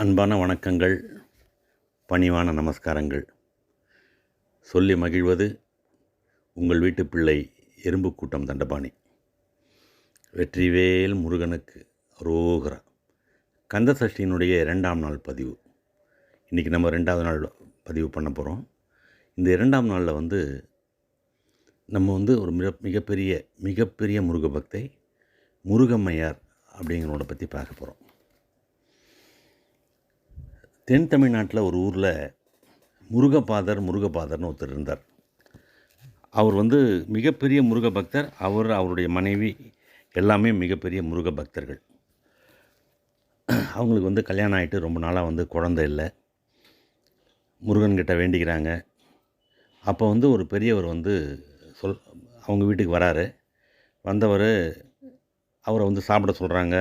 அன்பான வணக்கங்கள், பணிவான நமஸ்காரங்கள். சொல்லி மகிழ்வது உங்கள் வீட்டு பிள்ளை எறும்பு கூட்டம் தண்டபாணி. வெற்றிவேல் முருகனுக்கு அரோகரா. கந்த சஷ்டியினுடைய 2ஆம் நாள் பதிவு. இன்றைக்கி நம்ம 2வது நாள் பதிவு பண்ண போகிறோம். இந்த 2ஆம் நாளில் நம்ம ஒரு மிகப்பெரிய முருக பக்தை முருகம்மையார் அப்படிங்கிறவங்கள பற்றி பார்க்க போகிறோம். தென் தமிழ்நாட்டில் ஒரு ஊரில் முருகபாதர்னு ஒருத்தர் இருந்தார். அவர் மிகப்பெரிய முருக பக்தர். அவருடைய மனைவி எல்லாமே மிகப்பெரிய முருக பக்தர்கள். அவங்களுக்கு கல்யாணம் ஆகிட்டு ரொம்ப நாளாக குழந்தை இல்லை. முருகன்கிட்ட வேண்டிக்கிறாங்க. அப்போ ஒரு பெரியவர் அவங்க வீட்டுக்கு வராரு. வந்தவர் அவரை சாப்பிட சொல்கிறாங்க.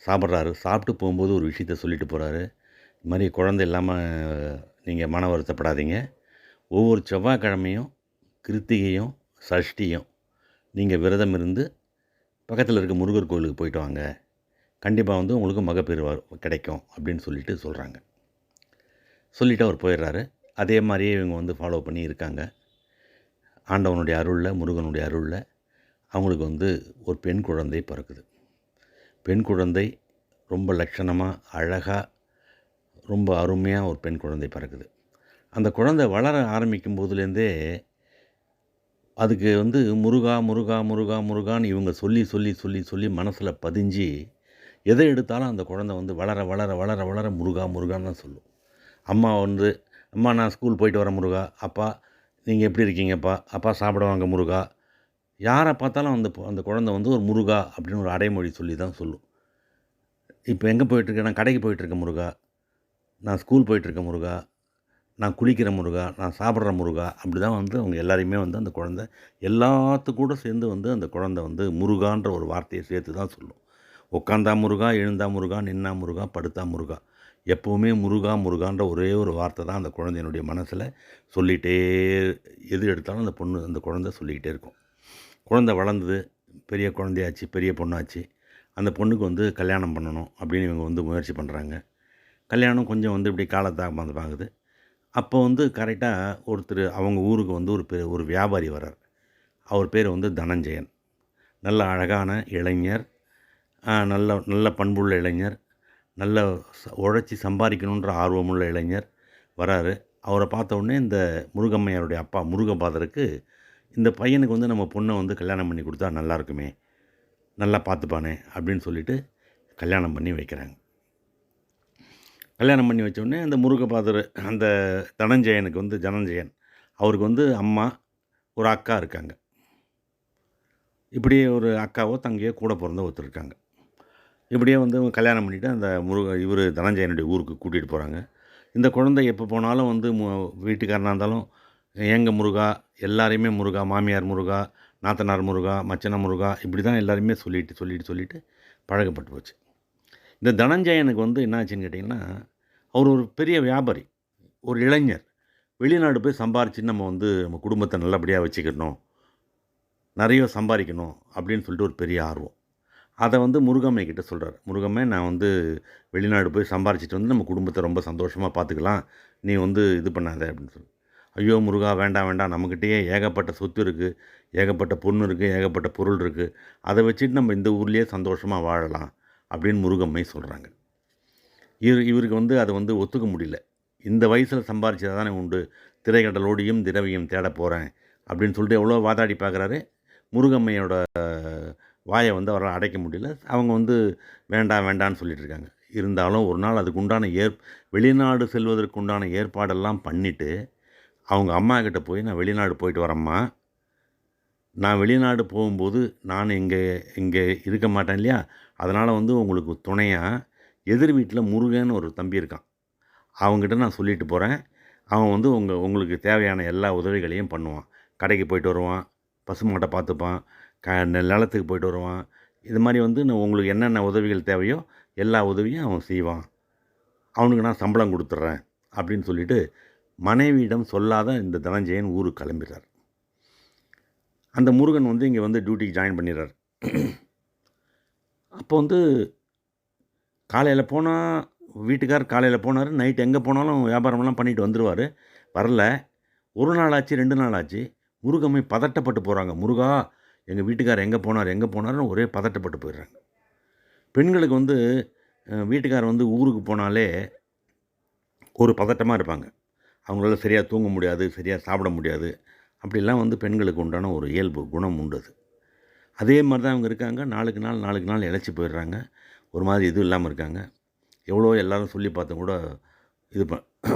சாப்பிட்றாரு. சாப்பிட்டு போகும்போது ஒரு விஷயத்த சொல்லிட்டு போகிறாரு. இது மாதிரி குழந்தை இல்லாமல் நீங்கள் மன வருத்தப்படாதீங்க. ஒவ்வொரு செவ்வாய்க்கிழமையும் கிருத்திகையும் சஷ்டியும் நீங்கள் விரதம் இருந்து பக்கத்தில் இருக்க முருகர் கோயிலுக்கு போயிட்டு வாங்க. கண்டிப்பாக உங்களுக்கு மகப்பேறு கிடைக்கும் அப்படின்னு சொல்கிறாங்க. சொல்லிவிட்டு அவர் போயிடுறாரு. அதே மாதிரியே இவங்க ஃபாலோ பண்ணி இருக்காங்க. ஆண்டவனுடைய அருளில், முருகனுடைய அருளில் அவங்களுக்கு ஒரு பெண் குழந்தை பிறக்குது. பெண் குழந்தை ரொம்ப லட்சணமாக, அழகாக, ரொம்ப அருமையாக ஒரு பெண் குழந்தை பிறக்குது. அந்த குழந்தை வளர ஆரம்பிக்கும் போதுலேருந்தே அதுக்கு முருகா முருகா முருகா முருகான்னு இவங்க சொல்லி சொல்லி சொல்லி சொல்லி மனசில் பதிஞ்சு எதை எடுத்தாலும் அந்த குழந்தை வளர வளர வளர வளர முருகா முருகான்னு தான் சொல்லும். அம்மா அம்மா நான் ஸ்கூல் போயிட்டு வரேன் முருகா, அப்பா நீங்கள் எப்படி இருக்கீங்கப்பா, அப்பா சாப்பிட வாங்க முருகா. யாரை பார்த்தாலும் அந்த குழந்தை ஒரு முருகா அப்படின்னு ஒரு அடைமொழி சொல்லி தான் சொல்லும். இப்போ எங்கே போயிட்டுருக்கேன், நான் கடைக்கு போயிட்டுருக்கேன் முருகா, நான் ஸ்கூல் போயிட்டுருக்கேன் முருகா, நான் குளிக்கிற முருகா, நான் சாப்பிட்ற முருகா. அப்படி தான் அவங்க எல்லாரையுமே அந்த குழந்தை எல்லாத்துக்கூட சேர்ந்து அந்த குழந்தை முருகான்ற ஒரு வார்த்தையை சேர்த்து தான் சொல்லும். உட்காந்தா முருகா, எழுந்தா முருகா, நின்னா முருகா, படுத்தா முருகா. எப்போவுமே முருகா முருகான்ற ஒரே ஒரு வார்த்தை தான் அந்த குழந்தையினுடைய மனசில் சொல்லிகிட்டே, எது எடுத்தாலும் அந்த குழந்தை சொல்லிக்கிட்டே இருக்கும். குழந்தை வளர்ந்தது, பெரிய குழந்தையாச்சு, பெரிய பொண்ணாச்சு. அந்த பொண்ணுக்கு கல்யாணம் பண்ணணும் அப்படின்னு இவங்க முயற்சி பண்ணுறாங்க. கல்யாணம் கொஞ்சம் இப்படி காலத்தாமதமாகுது. அப்போ கரெக்டாக ஒருத்தர் அவங்க ஊருக்கு ஒரு வியாபாரி வரார். அவர் பேர் தனஞ்சயன். நல்ல அழகான இளைஞர், நல்ல நல்ல பண்புள்ள இளைஞர், நல்ல உழைச்சி சம்பாதிக்கணுன்ற ஆர்வமுள்ள இளைஞர் வராரு. அவரை பார்த்த உடனே இந்த முருகம்மையாருடைய அப்பா முருகபாதருக்கு இந்த பையனுக்கு நம்ம பொண்ணை கல்யாணம் பண்ணி கொடுத்தா நல்லாயிருக்குமே, நல்லா பார்த்துப்பானே அப்படின்னு சொல்லிட்டு கல்யாணம் பண்ணி வைக்கிறாங்க. கல்யாணம் பண்ணி வச்சோடனே அந்த முருகபாதர், அந்த தனஞ்சயனுக்கு ஜனஞ்சயன், அவருக்கு அம்மா, ஒரு அக்கா இருக்காங்க. இப்படியே ஒரு அக்காவோ தங்கையோ கூட பிறந்த ஒருத்தர் இருக்காங்க. இப்படியே கல்யாணம் பண்ணிவிட்டு அந்த இவர் தனஞ்சயனுடைய ஊருக்கு கூட்டிகிட்டு போகிறாங்க. இந்த குழந்தை எப்போ போனாலும் வீட்டுக்காரனாக இருந்தாலும் ஏங்க முருகா, எல்லாரையுமே முருகா, மாமியார் முருகா, நாத்தனார் முருகா, மச்சன முருகா, இப்படி தான் எல்லாரையுமே சொல்லிட்டு பழகப்பட்டு போச்சு. இந்த தனஞ்சயனுக்கு என்னாச்சுன்னு கேட்டிங்கன்னா, அவர் ஒரு பெரிய வியாபாரி, ஒரு இளைஞர். வெளிநாடு போய் சம்பாரித்து நம்ம குடும்பத்தை நல்லபடியாக வச்சுக்கணும், நிறைய சம்பாதிக்கணும் அப்படின்னு சொல்லிட்டு ஒரு பெரிய ஆர்வம். அதை முருகம்மை கிட்ட சொல்கிறார். முருகம்மை, நான் வெளிநாடு போய் சம்பாரிச்சிட்டு நம்ம குடும்பத்தை ரொம்ப சந்தோஷமாக பார்த்துக்கலாம், நீ இது பண்ணாத அப்படின்னு சொல்லி. ஐயோ முருகா, வேண்டாம் வேண்டாம், நம்மக்கிட்டேயே ஏகப்பட்ட சொத்து இருக்குது, ஏகப்பட்ட பொண்ணு இருக்குது, ஏகப்பட்ட பொருள் இருக்குது, அதை வச்சுட்டு நம்ம இந்த ஊர்லேயே சந்தோஷமாக வாழலாம் அப்படின்னு முருகம்மை சொல்கிறாங்க. இவருக்கு அதை ஒத்துக்க முடியல. இந்த வயசில் சம்பாரிச்சதாக தானே உண்டு, திரைக்கடலோடியும் திரவியம் தேட போகிறேன் அப்படின்னு சொல்லிட்டு எவ்வளோ வாதாடி பார்க்குறாரு. முருகம்மையோட வாயை அவரால் அடைக்க முடியல. அவங்க வேண்டாம் வேண்டான்னு சொல்லிட்டு இருக்காங்க. இருந்தாலும் ஒரு நாள் அதுக்கு உண்டான வெளிநாடு செல்வதற்கு உண்டான ஏற்பாடெல்லாம் பண்ணிவிட்டு அவங்க அம்மா கிட்ட போய், நான் வெளிநாடு போயிட்டு வரேம்மா, நான் வெளிநாடு போகும்போது நான் இங்கே இருக்க மாட்டேன் இல்லையா, அதனால் உங்களுக்கு துணையாக எதிர் வீட்டில் முருகன்னு ஒரு தம்பி இருக்கான், அவங்ககிட்ட நான் சொல்லிட்டு போகிறேன். அவன் உங்களுக்கு தேவையான எல்லா உதவிகளையும் பண்ணுவான். கடைக்கு போயிட்டு வருவான், பசுமாட்டை பார்த்துப்பான், நிலத்துக்கு போயிட்டு வருவான். இது மாதிரி நான் உங்களுக்கு என்னென்ன உதவிகள் தேவையோ எல்லா உதவியும் அவன் செய்வான். அவனுக்கு நான் சம்பளம் கொடுத்துட்றேன் அப்படின்னு சொல்லிவிட்டு மனைவியிடம் சொல்லாத இந்த தனஞ்சயன் ஊருக்கு கிளம்பிடுறார். அந்த முருகன் இங்கே டியூட்டிக்கு ஜாயின் பண்ணிடுறார். அப்போ காலையில் போனால் வீட்டுக்கார் காலையில் போனார், நைட் எங்கே போனாலும் வியாபாரமெல்லாம் பண்ணிட்டு வந்துடுவார். வரல. 1 நாள் ஆச்சு, 2 நாள் ஆச்சு. முருகம்மை பதட்டப்பட்டு போகிறாங்க. முருகா, எங்கள் வீட்டுக்கார் எங்கே போனார் எங்கே போனார்னு ஒரே பதட்டப்பட்டு போயிடுறாங்க. பெண்களுக்கு வந்து வீட்டுக்கார் வந்து ஊருக்கு போனாலே ஒரு பதட்டமாக இருப்பாங்க. அவங்களால சரியாக தூங்க முடியாது, சரியாக சாப்பிட முடியாது. அப்படிலாம் வந்து பெண்களுக்கு உண்டான ஒரு இயல்பு குணம் உண்டு அது. அதே மாதிரி தான் அவங்க இருக்காங்க. நாளுக்கு நாள் இளைச்சி போயிடுறாங்க. ஒரு மாதிரி இதுவும் இல்லாமல் இருக்காங்க. எவ்வளோ எல்லாரும் சொல்லி பார்த்தும் கூட இது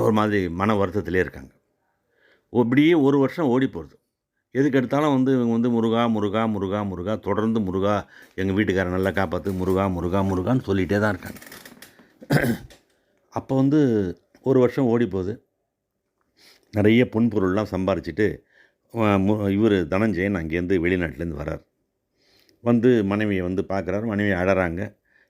ஒரு மாதிரி மன வருத்தத்திலே இருக்காங்க. இப்படியே 1 வருஷம் ஓடி போகுது. எதுக்கு எடுத்தாலும் வந்து இவங்க வந்து முருகா, முருகா, முருகா, முருகா, தொடர்ந்து முருகா, எங்கள் வீட்டுக்காரரை நல்லா காப்பாற்று, முருகா, முருகா, முருகான்னு சொல்லிகிட்டே தான் இருக்காங்க. அப்போ வந்து 1 வருஷம் ஓடி போகுது. நிறைய பொன்பொருள்லாம் சம்பாரிச்சிட்டு இவர் தனஞ்சயன் அங்கேருந்து வெளிநாட்டிலேருந்து வரார். வந்து மனைவியை வந்து பார்க்குறாரு. மனைவி அழறாங்க.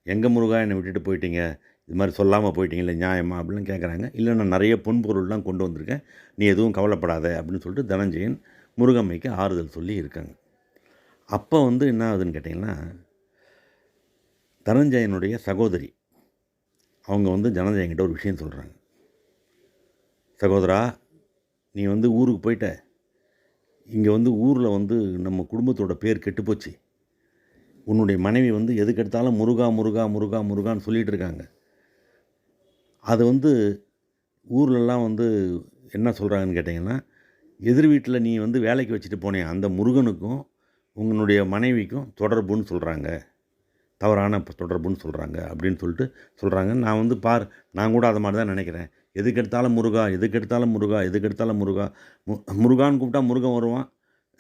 எங்கே முருகா என்னை விட்டுட்டு போயிட்டீங்க, இது மாதிரி சொல்லாமல் போயிட்டீங்களே நியாயமா அப்படின்னு கேட்குறாங்க. இல்லை, நான் நிறைய பொன்பொருள்லாம் கொண்டு வந்திருக்கேன், நீ எதுவும் கவலைப்படாத அப்படின்னு சொல்லிட்டு தனஞ்சயன் முருகம்மைக்கு ஆறுதல் சொல்லி இருக்காங்க. அப்போ வந்து என்ன ஆகுதுன்னு கேட்டிங்கன்னா, தனஞ்சயனுடைய சகோதரி அவங்க வந்து தனஞ்சயன்கிட்ட ஒரு விஷயம் சொல்கிறாங்க. சகோதரா, நீ வந்து ஊருக்கு போயிட்ட, இங்கே வந்து ஊரில் வந்து நம்ம குடும்பத்தோட பேர் கெட்டுப்போச்சு. உன்னுடைய மனைவி வந்து எதுக்கெடுத்தாலும் முருகா, முருகா, முருகா, முருகான்னு சொல்லிகிட்டு இருக்காங்க. அது வந்து ஊர்லெலாம் வந்து என்ன சொல்கிறாங்கன்னு கேட்டிங்கன்னா, எதிர் வீட்டில் நீ வந்து வேலைக்கு வச்சுட்டு போனே அந்த முருகனுக்கும் உன்னுடைய மனைவிக்கும் தொடர்புன்னு சொல்கிறாங்க, தவறான தொடர்புன்னு சொல்கிறாங்க அப்படின்னு சொல்லிட்டு சொல்கிறாங்க. நான் வந்து நான் கூட அதை மாதிரி தான் நினைக்கிறேன். எதுக்கெடுத்தாலும் முருகா, எதுக்கெடுத்தாலும் முருகா, எதுக்கெடுத்தாலும் முருகா, முருகான்னு கூப்பிட்டா முருகன் வருவான்.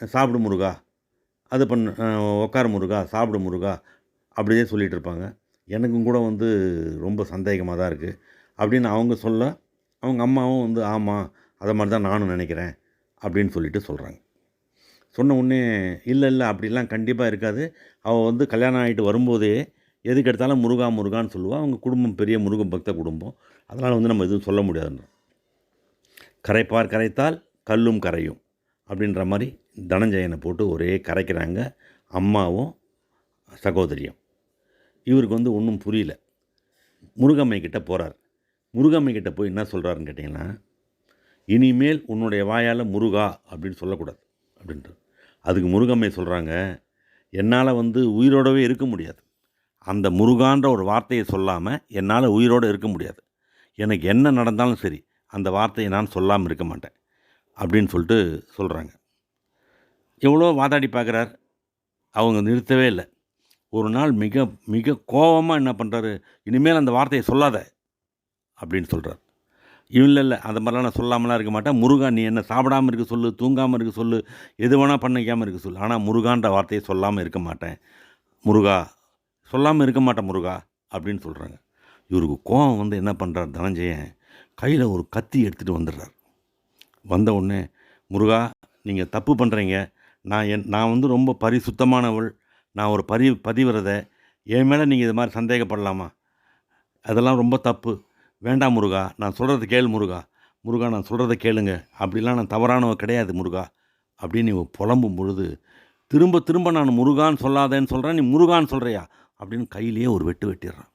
சாப்பிடு முருகா, அது பண்ணு, உட்காரு முருகா, சாப்பிடு முருகா, அப்படியே சொல்லிகிட்டு இருப்பாங்க. எனக்கும் கூட வந்து ரொம்ப சந்தேகமாக தான் இருக்குது அப்படின்னு அவங்க சொல்ல, அவங்க அம்மாவும் வந்து ஆமாம், அதை மாதிரி தான் நானும் நினைக்கிறேன் அப்படின்னு சொல்லிட்டு சொல்கிறாங்க. சொன்ன உடனே இல்லை அப்படிலாம் கண்டிப்பாக இருக்காது. அவள் வந்து கல்யாணம் ஆகிட்டு வரும்போதே எதுக்கு எடுத்தாலும் முருகா முருகான்னு சொல்லுவாள். அவங்க குடும்பம் பெரிய முருக பக்த குடும்பம். அதனால் வந்து நம்ம எதுவும் சொல்ல முடியாதுன்னு. கரைப்பார் கரைத்தால் கல்லும் கரையும் அப்படின்ற மாதிரி தனஞ்சயனை போட்டு ஒரே கரைக்கிறாங்க அம்மாவும் சகோதரியும். இவருக்கு வந்து ஒன்றும் புரியல. முருகம்மை கிட்ட போகிறார். முருகம்மை கிட்ட போய் என்ன சொல்கிறாருன்னு கேட்டிங்கன்னா, இனிமேல் உன்னுடைய வாயால் முருகா அப்படின்னு சொல்லக்கூடாது அப்படின்ட்டு. அதுக்கு முருகம்மை சொல்கிறாங்க, என்னால் வந்து உயிரோடவே இருக்க முடியாது. அந்த முருகான்ற ஒரு வார்த்தையை சொல்லாமல் என்னால் உயிரோடு இருக்க முடியாது. எனக்கு என்ன நடந்தாலும் சரி, அந்த வார்த்தையை நான் சொல்லாமல் இருக்க மாட்டேன் அப்படின்னு சொல்லிட்டு சொல்கிறாங்க. எவ்வளோ வாதாடி பார்க்குறார், அவங்க நிறுத்தவே இல்லை. ஒரு நாள் மிக மிக கோபமாக என்ன பண்ணுறாரு, இனிமேல் அந்த வார்த்தையை சொல்லாத அப்படின்னு சொல்கிறார். இல்லை அந்த மாதிரிலாம் நான் சொல்லாமலாம் இருக்க மாட்டேன். முருகா, நீ என்ன சாப்பிடாமல் இருக்க சொல்லு, தூங்காமல் இருக்க சொல்லு, எது வேணால் பண்ணிக்காமல் இருக்க சொல்லு, ஆனால் முருகான்ற வார்த்தையை சொல்லாமல் இருக்க மாட்டேன் முருகா, சொல்லாமல் இருக்க மாட்டேன் முருகா அப்படின்னு சொல்கிறாங்க. இவருக்கு கோபம் வந்து என்ன பண்ணுறார் தனஞ்சயன், கையில் ஒரு கத்தி எடுத்துகிட்டு வந்துடுறார். வந்த உடனே, முருகா, நீங்கள் தப்பு பண்ணுறீங்க. நான் வந்து ரொம்ப பரிசுத்தமானவள், நான் ஒரு பதிவிரதை, என் மேலே நீங்கள் இது மாதிரி சந்தேகப்படலாமா? அதெல்லாம் ரொம்ப தப்பு. வேண்டாம் முருகா, நான் சொல்கிறத கேளு முருகா, முருகா நான் சொல்கிறத கேளுங்க, அப்படிலாம் நான் தவறானவ கிடையாது முருகா அப்படின்னு இவன் புலம்பும் பொழுது, திரும்ப திரும்ப நான் முருகான்னு சொல்லாதேன்னு சொல்கிறேன், நீ முருகான்னு சொல்கிறியா அப்படின்னு கையிலேயே ஒரு வெட்டு வெட்டிடுறான்.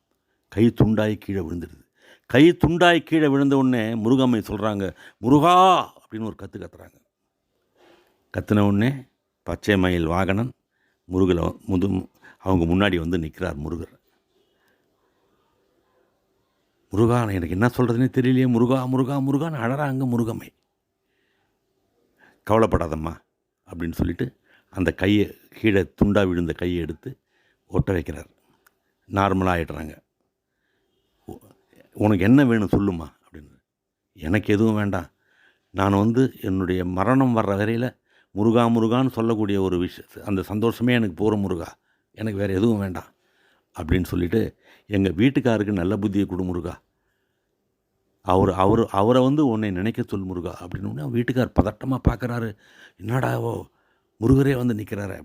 கை துண்டாகி கீழே விழுந்துடுது. கை துண்டாகி கீழே விழுந்த உடனே முருகம்மை சொல்கிறாங்க, முருகா அப்படின்னு ஒரு கத்துறாங்க. கத்துன உடனே பச்சை மயில் வாகனன் முருகலை அவங்க முன்னாடி வந்து நிற்கிறார் முருகர். முருகா, எனக்கு என்ன சொல்கிறதுனே தெரியலையே, முருகா முருகா முருகான்னு அழறாங்க முருகம்மை. கவலைப்படாதம்மா அப்படின்னு சொல்லிட்டு அந்த கையை கீழே துண்டாக விழுந்த கையை எடுத்து ஒட்ட வைக்கிறார். நார்மலாக ஆகிடுறாங்க. உனக்கு என்ன வேணும் சொல்லுமா அப்படின்னு. எனக்கு எதுவும் வேண்டாம், நான் வந்து என்னுடைய மரணம் வர்ற வரையில் முருகா முருகான்னு சொல்லக்கூடிய ஒரு அந்த சந்தோஷமே எனக்கு போகிற முருகா, எனக்கு வேறு எதுவும் வேண்டாம் அப்படின்னு சொல்லிவிட்டு, எங்கள் வீட்டுக்காருக்கு நல்ல புத்தியை கொடு முருகா, அவரை வந்து உன்னை நினைக்க சொல் முருகா அப்படின்னு. வீட்டுக்கார் பதட்டமாக பார்க்குறாரு, என்னடாவோ முருகரே வந்து நிற்கிறாரு.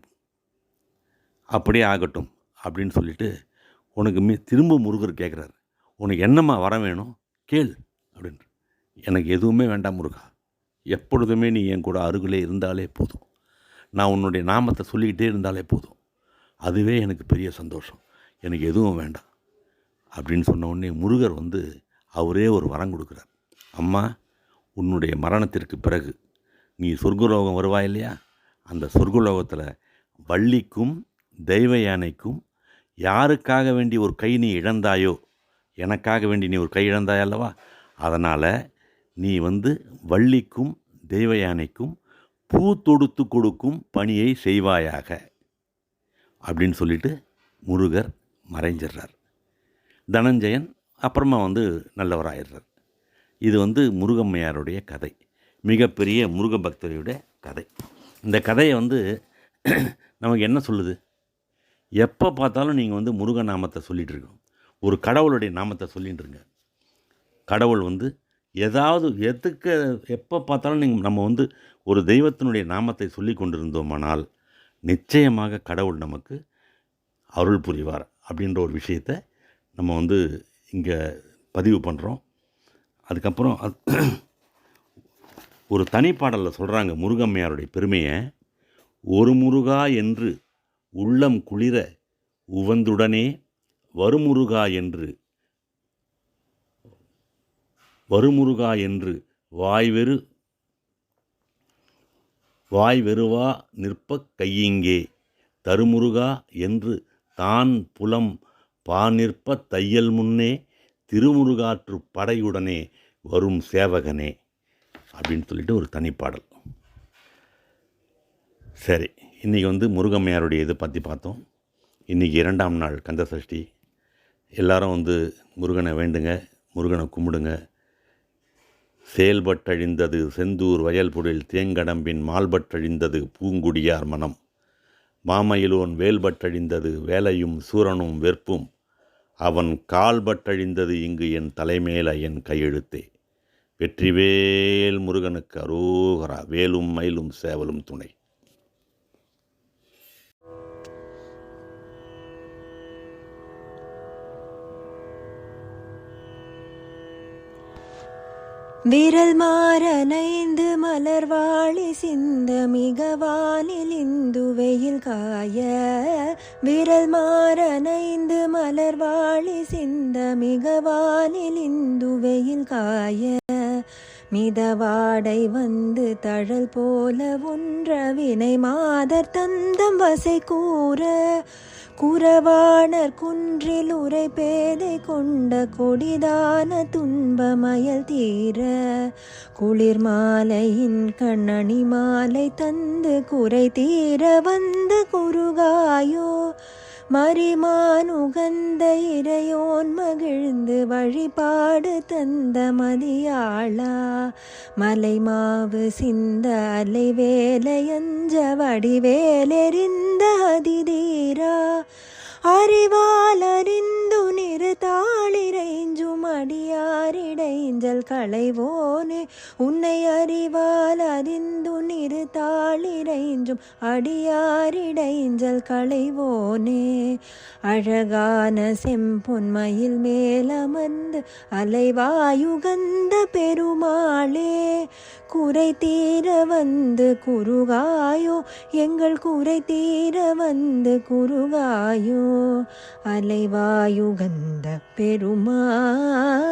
அப்படியே ஆகட்டும் அப்படின்னு சொல்லிவிட்டு, உனக்கு திரும்ப முருகர் கேட்குறாரு, உனக்கு என்னம்மா வர வேணும் கேள் அப்படின்ற. எனக்கு எதுவுமே வேண்டாம் முருகா, எப்பொழுதுமே நீ என் கூட அருகிலே இருந்தாலே போதும், நான் உன்னுடைய நாமத்தை சொல்லிக்கிட்டே இருந்தாலே போதும், அதுவே எனக்கு பெரிய சந்தோஷம், எனக்கு எதுவும் வேண்டாம் அப்படின்னு சொன்ன உடனே முருகர் வந்து அவரே ஒரு வரம் கொடுக்குறார். அம்மா, உன்னுடைய மரணத்திற்கு பிறகு நீ சொர்க்கலோகம் வருவாய் இல்லையா, அந்த சொர்க்கலோகத்தில் வள்ளிக்கும் தெய்வ யானைக்கும் யாருக்காக வேண்டி ஒரு கை நீ இழந்தாயோ, எனக்காக வேண்டி நீ ஒரு கை இழந்தாய் அல்லவா, அதனால் நீ வந்து வள்ளிக்கும் தெய்வ யானைக்கும் பூ தொடுத்து கொடுக்கும் பணியை செய்வாயாக அப்படின்னு சொல்லிட்டு முருகர் மறைஞ்சிடுறார். தனஞ்சயன் அப்புறமா வந்து நல்லவராயிடுறார். இது வந்து முருகம்மையாருடைய கதை, மிகப்பெரிய முருக பக்தருடைய கதை. இந்த கதையை வந்து நமக்கு என்ன சொல்லுது? எப்போ பார்த்தாலும் நீங்கள் வந்து முருக நாமத்தை சொல்லிகிட்டு இருக்கணும். ஒரு கடவுளுடைய நாமத்தை சொல்லிட்டுருங்க. கடவுள் வந்து ஏதாவது எப்போ பார்த்தாலும் நம்ம வந்து ஒரு தெய்வத்தினுடைய நாமத்தை சொல்லி கொண்டிருந்தோமானால் நிச்சயமாக கடவுள் நமக்கு அருள் புரிவார் அப்படின்ற ஒரு விஷயத்தை நம்ம வந்து இங்கே பதிவு பண்ணுறோம். அதுக்கப்புறம் ஒரு தனிப்பாடலில் சொல்கிறாங்க முருகம்மையாருடைய பெருமையை. ஒரு முருகா என்று உள்ளம் குளிர உவந்துடனே வருமுருகா என்று வாய்வெருவா நிற்ப கையிங்கே தருமுருகா என்று தான் புலம் பாநிற்ப தையல் முன்னே திருமுருகாற்று படையுடனே வரும் சேவகனே அப்படின்னு சொல்லிட்டு ஒரு தனிப்பாடல். சரி, இன்றைக்கி வந்து முருகம்மையாருடைய இதை பற்றி பார்த்தோம். இன்றைக்கி 2ஆம் நாள் கந்த சஷ்டி. எல்லாரும் வந்து முருகனை வேண்டுங்க, முருகனை கும்பிடுங்க. செயல்பட்டழிந்தது செந்தூர் வயல்பொழில் தேங்கடம்பின் மால்பட்டழிந்தது பூங்குடியார் மனம். மாமயிலோன் வேல்பட்டழிந்தது வேலையும் சூரனும் வெற்பும். அவன் கால்பட்டழிந்தது இங்கு என் தலைமேல என் கையெழுத்தே. வெற்றிவேல் முருகனுக்கு அரோகரா. வேலும் மயிலும் சேவலும் துணை. விரல் மாறனைந்து மலர்வாழி சிந்த மிகவானில் இந்து வெயில் காய. விரல் மாறனைந்து மலர்வாழி சிந்த மிகவானில் இந்து வெயில் காய. மிதவாடை வந்து தழல் போல ஒன்ற வினை மாதர் தந்தம் வசை கூற. குறவாணர் குன்றில் உரை பேதை கொண்ட கொடிதான துன்பமயல் தீர. குளிர் மாலையின் கண்ணணி மாலை தந்து குறை தீர வந்து குறுகாயோ. மரிமானுகந்த இறையோன் மகிழ்ந்து வழிபாடு தந்த மதியாளா. மலைமாவு சிந்த அலை வேலையஞ்ச வடிவேலெறிந்த அதிதீரா. அறிவால் அறிந்து நிறுத்தாளிரைஞ்சும் அடியாரிடைஞ்சல் களைவோனே. உன்னை அறிவால் அறிந்து நிறுத்தாளிரைஞ்சும் அடியாரிடைஞ்சல் களைவோனே. அழகான செம்பொன்மயில் மேலமர்ந்து அலைவாயுகந்த பெருமாளே. குறை தீர வந்து குறுகாயோ. எங்கள் குறை தீர வந்து குறுகாயோ. அலைவாயுகந்த பெருமாளே.